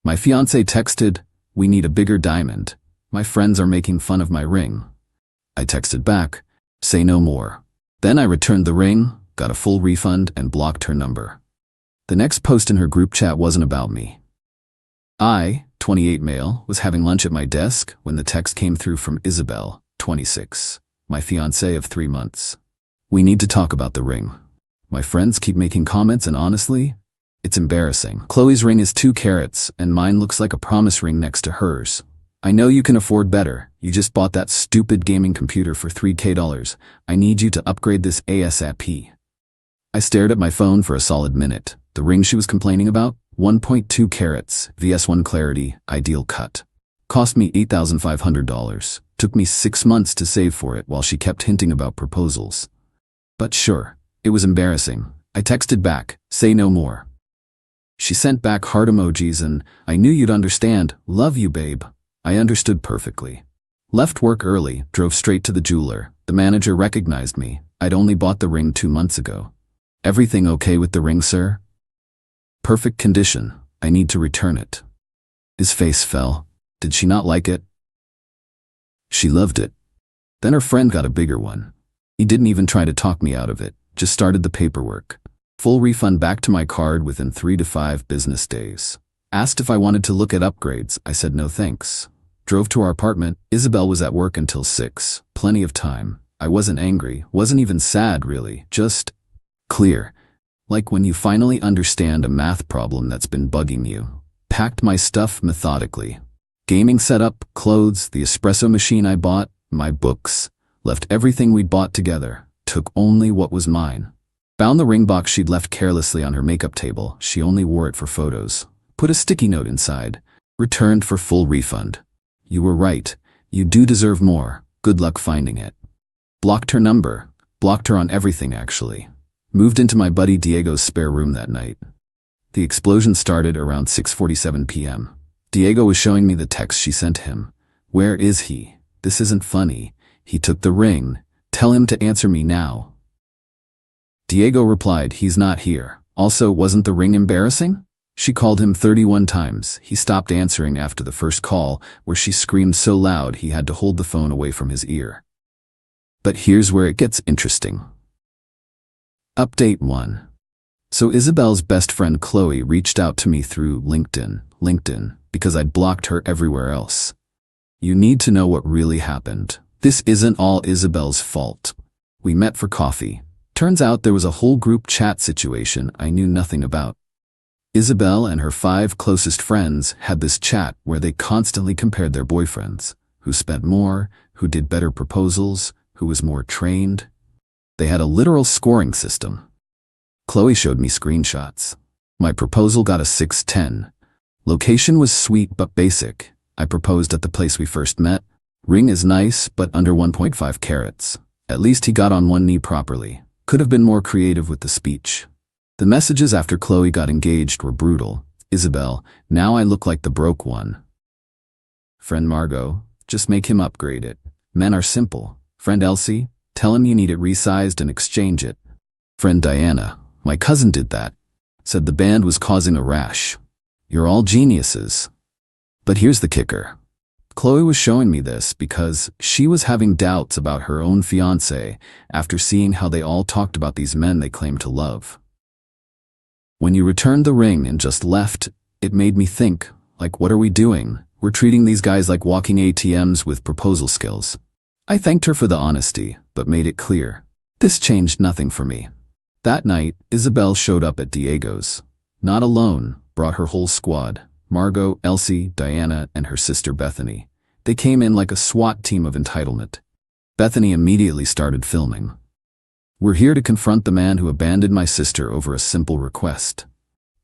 My fiancé texted, "We need a bigger diamond. My friends are making fun of my ring." I texted back, "Say no more." Then I returned the ring, got a full refund, and blocked her number. The next post in her group chat wasn't about me. I, 28 male, was having lunch at my desk when the text came through from Isabel, 26, my fiancé of 3 months. "We need to talk about the ring. My friends keep making comments and honestly, it's embarrassing. Qley's ring is 2 carats and mine looks like a promise ring next to hers. I know you can afford better. You just bought that stupid gaming computer for $3,000. I need you to upgrade this ASAP." I stared at my phone for a solid minute. The ring she was complaining about, 1.2 carats, VS1 clarity, ideal cut. Cost me $8,500. Took me 6 months to save for it while she kept hinting about proposals. But sure, it was embarrassing. I texted back, "Say no more." She sent back heart emojis and, "I knew you'd understand, love you babe." I understood perfectly. Left work early, drove straight to the jeweler. The manager recognized me. I'd only bought the ring 2 months ago. "Everything okay with the ring, sir?" "Perfect condition. I need to return it." His face fell. Did she not like it? She loved it. Then her friend got a bigger one. He didn't even try to talk me out of it, just started the paperwork. Full refund back to my card within 3 to 5 business days. Asked if I wanted to look at upgrades. I said no thanks. Drove to our apartment. Isabel was at work until 6. Plenty of time. I wasn't angry, wasn't even sad really, just clear. Like when you finally understand a math problem that's been bugging you. Packed my stuff methodically. Gaming setup, clothes, the espresso machine I bought, my books. Left everything we'd bought together. Took only what was mine. Found the ring box she'd left carelessly on her makeup table. She only wore it for photos. Put a sticky note inside. Returned for full refund. "You were right. You do deserve more. Good luck finding it." Blocked her number. Blocked her on everything actually. Moved into my buddy Diego's spare room that night. The explosion started around 6:47 p.m. Diego was showing me the text she sent him. "Where is he? This isn't funny. He took the ring. Tell him to answer me now." Diego replied, "He's not here. Also, wasn't the ring embarrassing?" She called him 31 times. He stopped answering after the first call, where she screamed so loud he had to hold the phone away from his ear. But here's where it gets interesting. Update 1. So Isabel's best friend Qley reached out to me through LinkedIn, because I'd blocked her everywhere else. You need to know what really happened. This isn't all Isabel's fault. We met for coffee. Turns out there was a whole group chat situation I knew nothing about. Isabel and her 5 closest friends had this chat where they constantly compared their boyfriends, who spent more, who did better proposals, who was more trained. They had a literal scoring system. Qley showed me screenshots. My proposal got a 6/10. Location was sweet but basic. I proposed at the place we first met. Ring is nice but under 1.5 carats. At least he got on one knee properly. Could have been more creative with the speech. The messages after Qley got engaged were brutal. "Isabel, now I look like the broke one." Friend Margot, "Just make him upgrade it. Men are simple." Friend Elsie, "Tell him you need it resized and exchange it." Friend Diana, "My cousin did that. Said the band was causing a rash." You're all geniuses. But here's the kicker. Qley was showing me this because she was having doubts about her own fiancé after seeing how they all talked about these men they claimed to love. When you returned the ring and just left, it made me think, like, what are we doing? We're treating these guys like walking ATMs with proposal skills. I thanked her for the honesty, but made it clear. This changed nothing for me. That night, Isabel showed up at Diego's. Not alone, brought her whole squad. Margot, Elsie, Diana, and her sister Bethany. They came in like a SWAT team of entitlement. Bethany immediately started filming. "We're here to confront the man who abandoned my sister over a simple request."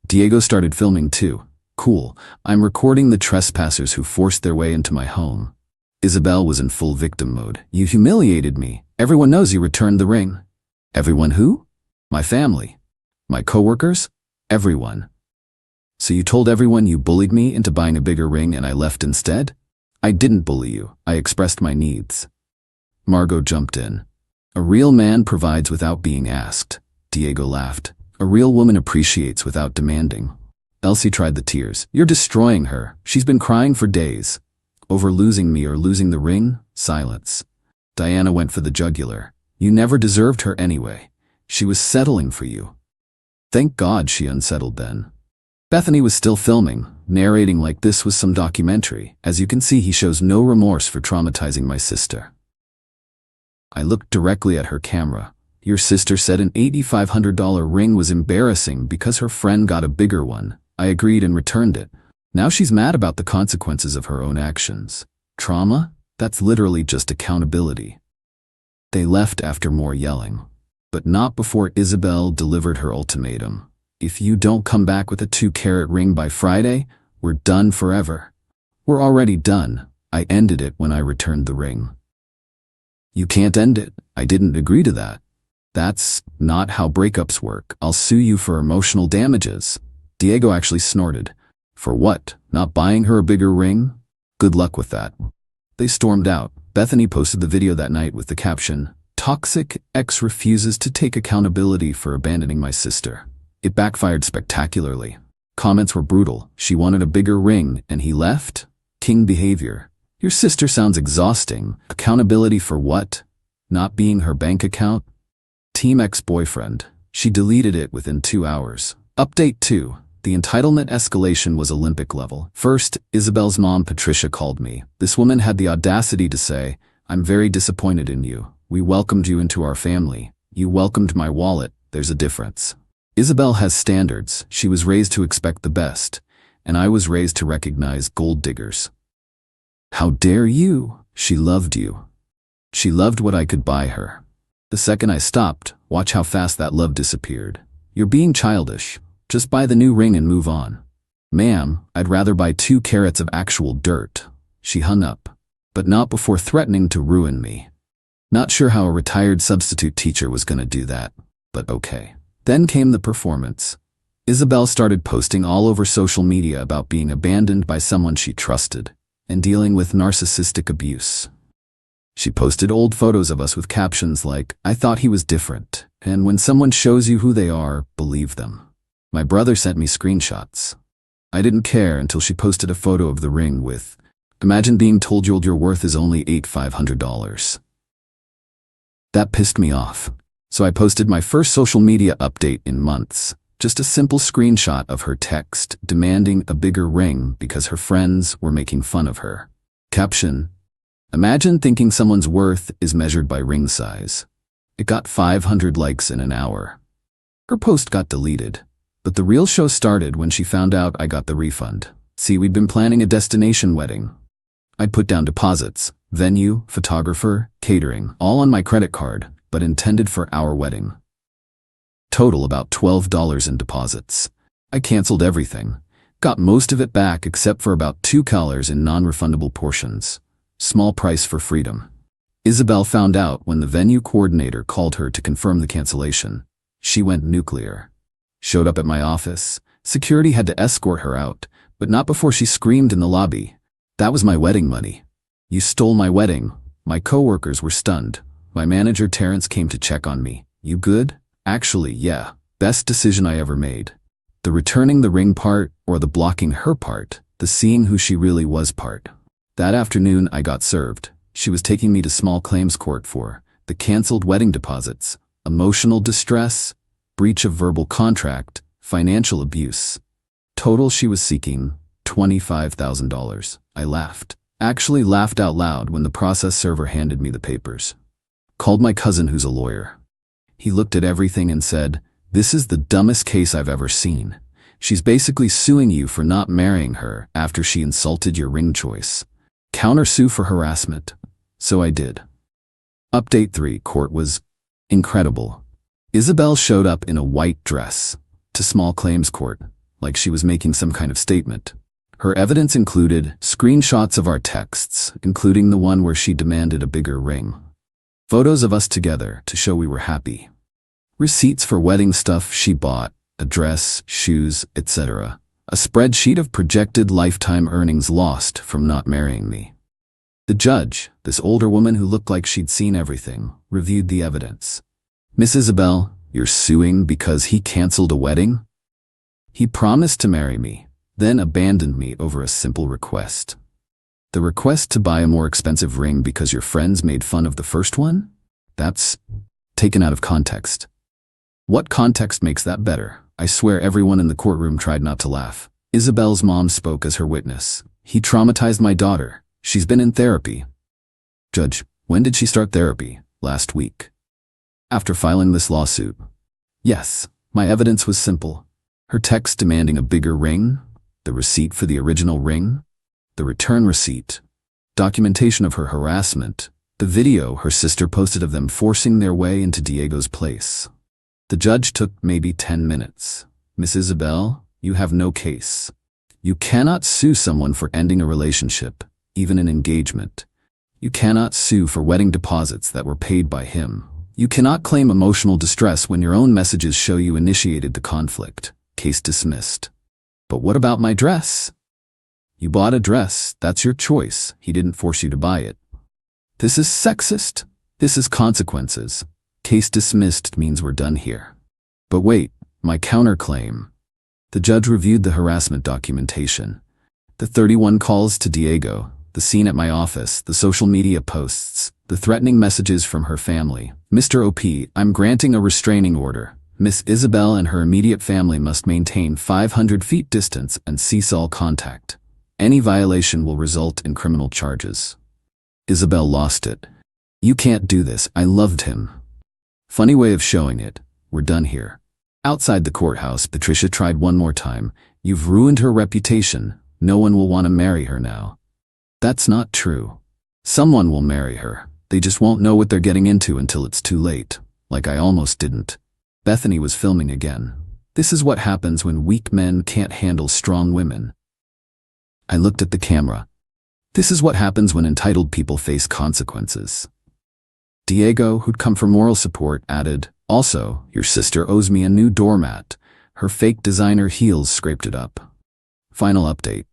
Diego started filming too. "Cool, I'm recording the trespassers who forced their way into my home." Isabel was in full victim mode. "You humiliated me. Everyone knows you returned the ring." "Everyone who?" "My family. My coworkers. Everyone." "So you told everyone you bullied me into buying a bigger ring and I left instead?" "I didn't bully you. I expressed my needs." Margot jumped in. "A real man provides without being asked." Diego laughed. "A real woman appreciates without demanding." Elsie tried the tears. You're destroying her. She's been crying for days. Over losing me or losing the ring? Silence. Diana went for the jugular. You never deserved her anyway. She was settling for you. Thank God she unsettled then. Bethany was still filming, narrating like this was some documentary. As you can see, he shows no remorse for traumatizing my sister. I looked directly at her camera. Your sister said an $8,500 ring was embarrassing because her friend got a bigger one. I agreed and returned it. Now she's mad about the consequences of her own actions. Trauma? That's literally just accountability. They left after more yelling. But not before Isabel delivered her ultimatum. If you don't come back with a 2-carat ring by Friday, we're done forever. We're already done. I ended it when I returned the ring. You can't end it. I didn't agree to that. That's not how breakups work. I'll sue you for emotional damages. Diego actually snorted. For what? Not buying her a bigger ring? Good luck with that. They stormed out. Bethany posted the video that night with the caption, "Toxic ex refuses to take accountability for abandoning my sister." It backfired spectacularly. Comments were brutal. She wanted a bigger ring and he left? King behavior. Your sister sounds exhausting. Accountability for what? Not being her bank account? Team ex-boyfriend. She deleted it within 2 hours. Update 2. The entitlement escalation was Olympic level. First, Isabel's mom Patricia called me. This woman had the audacity to say, "I'm very disappointed in you. We welcomed you into our family. You welcomed my wallet. There's a difference." Isabel has standards. She was raised to expect the best, and I was raised to recognize gold diggers. How dare you? She loved you. She loved what I could buy her. The second I stopped, watch how fast that love disappeared. You're being childish. Just buy the new ring and move on. Ma'am, I'd rather buy 2 carats of actual dirt. She hung up, but not before threatening to ruin me. Not sure how a retired substitute teacher was gonna do that, but okay. Then came the performance. Isabel started posting all over social media about being abandoned by someone she trusted and dealing with narcissistic abuse. She posted old photos of us with captions like, "I thought he was different," and "When someone shows you who they are, believe them." My brother sent me screenshots. I didn't care until she posted a photo of the ring with, "Imagine being told your worth is only $8,500. That pissed me off. So I posted my first social media update in months. Just a simple screenshot of her text demanding a bigger ring because her friends were making fun of her. Caption: Imagine thinking someone's worth is measured by ring size. It got 500 likes in an hour. Her post got deleted. But the real show started when she found out I got the refund. See, we'd been planning a destination wedding. I'd put down deposits, venue, photographer, catering, all on my credit card, but intended for our wedding. Total about $12 in deposits. I canceled everything. Got most of it back except for about $2 in non-refundable portions. Small price for freedom. Isabel found out when the venue coordinator called her to confirm the cancellation. She went nuclear. Showed up at my office. Security had to escort her out, but not before she screamed in the lobby. That was my wedding money. You stole my wedding. My coworkers were stunned. My manager Terrence came to check on me. You good? Actually, yeah. Best decision I ever made. The returning the ring part, or the blocking her part, the seeing who she really was part. That afternoon I got served. She was taking me to small claims court for the canceled wedding deposits, emotional distress, breach of verbal contract, financial abuse. Total she was seeking $25,000. I laughed. Actually laughed out loud when the process server handed me the papers. Called my cousin who's a lawyer. He looked at everything and said, "This is the dumbest case I've ever seen. She's basically suing you for not marrying her after she insulted your ring choice. Countersue for harassment." So I did. Update 3. Court was incredible. Isabel showed up in a white dress to small claims court, like she was making some kind of statement. Her evidence included screenshots of our texts, including the one where she demanded a bigger ring. Photos of us together to show we were happy. Receipts for wedding stuff she bought, a dress, shoes, etc. A spreadsheet of projected lifetime earnings lost from not marrying me. The judge, this older woman who looked like she'd seen everything, reviewed the evidence. "Miss Isabel, you're suing because he canceled a wedding?" He promised to marry me, then abandoned me over a simple request. The request to buy a more expensive ring because your friends made fun of the first one? That's taken out of context. What context makes that better? I swear everyone in the courtroom tried not to laugh. Isabel's mom spoke as her witness. He traumatized my daughter. She's been in therapy. Judge, when did she start therapy? Last week. After filing this lawsuit. Yes, my evidence was simple. Her text demanding a bigger ring, the receipt for the original ring, the return receipt, documentation of her harassment, the video her sister posted of them forcing their way into Diego's place. The judge took maybe 10 minutes. Miss Isabel, you have no case. You cannot sue someone for ending a relationship, even an engagement. You cannot sue for wedding deposits that were paid by him. You cannot claim emotional distress when your own messages show you initiated the conflict. Case dismissed. But what about my dress? You bought a dress, that's your choice. He didn't force you to buy it. This is sexist. This is consequences. Case dismissed means we're done here. But wait, my counterclaim. The judge reviewed the harassment documentation. The 31 calls to Diego, the scene at my office, the social media posts, the threatening messages from her family. Mr. OP, I'm granting a restraining order. Miss Isabel and her immediate family must maintain 500 feet distance and cease all contact. Any violation will result in criminal charges. Isabel lost it. You can't do this. I loved him. Funny way of showing it. We're done here. Outside the courthouse, Patricia tried one more time. You've ruined her reputation. No one will want to marry her now. That's not true. Someone will marry her. They just won't know what they're getting into until it's too late. Like I almost didn't. Bethany was filming again. This is what happens when weak men can't handle strong women. I looked at the camera. This is what happens when entitled people face consequences. Diego, who'd come for moral support, added, also, your sister owes me a new doormat. Her fake designer heels scraped it up. Final update.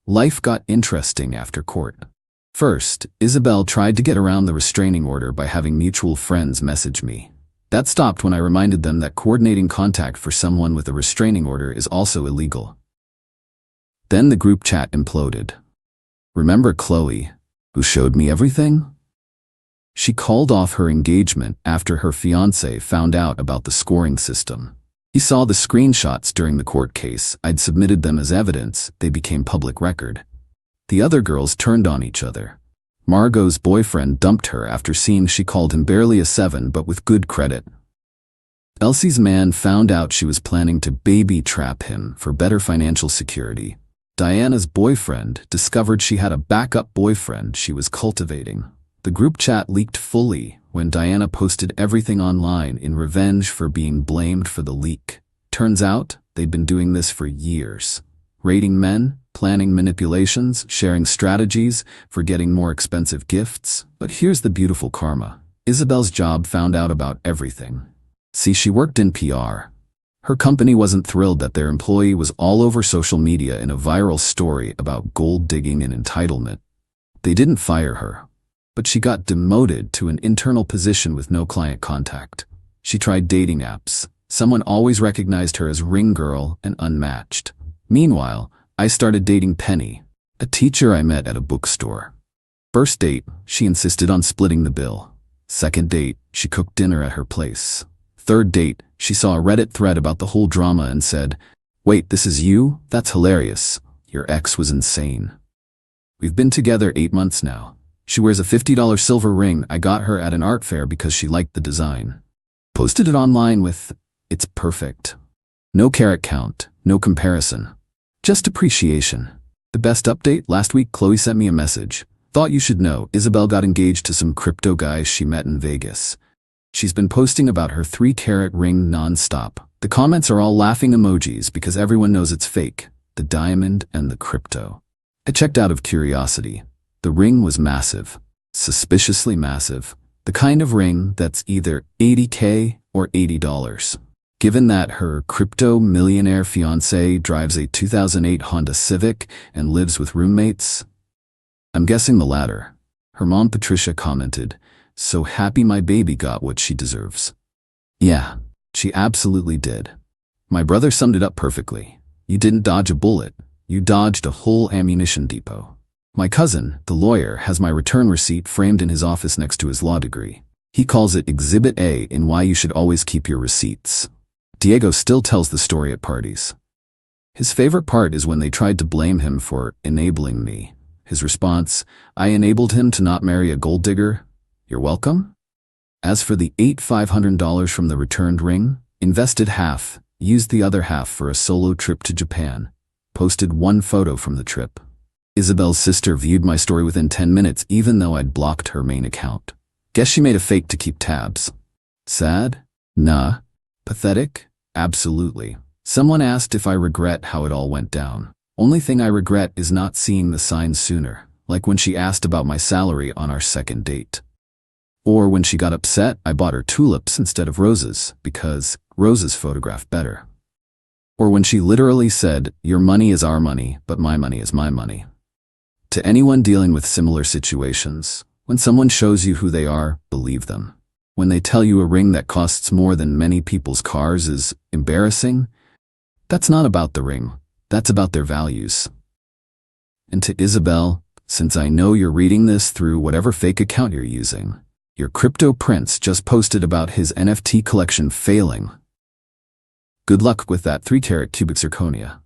Life got interesting after court. First, Isabel tried to get around the restraining order by having mutual friends message me. That stopped when I reminded them that coordinating contact for someone with a restraining order is also illegal. Then the group chat imploded. Remember Qley, who showed me everything? She called off her engagement after her fiancé found out about the scoring system. He saw the screenshots during the court case. I'd submitted them as evidence. They became public record. The other girls turned on each other. Margot's boyfriend dumped her after seeing she called him barely a 7 but with good credit. Elsie's man found out she was planning to baby trap him for better financial security. Diana's boyfriend discovered she had a backup boyfriend she was cultivating. The group chat leaked fully when Diana posted everything online in revenge for being blamed for the leak. Turns out, they'd been doing this for years. Rating men, planning manipulations, sharing strategies for getting more expensive gifts. But here's the beautiful karma. Isabel's job found out about everything. See, she worked in PR. Her company wasn't thrilled that their employee was all over social media in a viral story about gold digging and entitlement. They didn't fire her, but she got demoted to an internal position with no client contact. She tried dating apps. Someone always recognized her as ring girl and unmatched. Meanwhile, I started dating Penny, a teacher I met at a bookstore. First date, she insisted on splitting the bill. Second date, she cooked dinner at her place. Third date, she saw a Reddit thread about the whole drama and said, "Wait, this is you? That's hilarious. Your ex was insane." We've been together 8 months now. She wears a $50 silver ring I got her at an art fair because she liked the design. Posted it online with, "It's perfect." No carrot count, no comparison. Just appreciation. The best update, last week Qley sent me a message. Thought you should know, Isabel got engaged to some crypto guys she met in Vegas. She's been posting about her 3-carat ring non-stop. The comments are all laughing emojis because everyone knows it's fake. The diamond and the crypto. I checked out of curiosity. The ring was massive. Suspiciously massive. The kind of ring that's either $80K or $80. Given that her crypto millionaire fiancé drives a 2008 Honda Civic and lives with roommates, I'm guessing the latter. Her mom Patricia commented, "So happy my baby got what she deserves." Yeah, she absolutely did. My brother summed it up perfectly. You didn't dodge a bullet. You dodged a whole ammunition depot. My cousin, the lawyer, has my return receipt framed in his office next to his law degree. He calls it Exhibit A in why you should always keep your receipts. Diego still tells the story at parties. His favorite part is when they tried to blame him for enabling me. His response, I enabled him to not marry a gold digger? You're welcome? As for the $500 from the returned ring, invested half, used the other half for a solo trip to Japan, posted one photo from the trip. Isabel's sister viewed my story within 10 minutes even though I'd blocked her main account. Guess she made a fake to keep tabs. Sad? Nah. Pathetic? Absolutely. Someone asked if I regret how it all went down. Only thing I regret is not seeing the signs sooner, like when she asked about my salary on our second date. Or when she got upset I bought her tulips instead of roses, because roses photograph better. Or when she literally said, your money is our money, but my money is my money. To anyone dealing with similar situations, when someone shows you who they are, believe them. When they tell you a ring that costs more than many people's cars is embarrassing, that's not about the ring, that's about their values. And to Isabel, since I know you're reading this through whatever fake account you're using, your crypto prince just posted about his NFT collection failing. Good luck with that 3-carat cubic zirconia.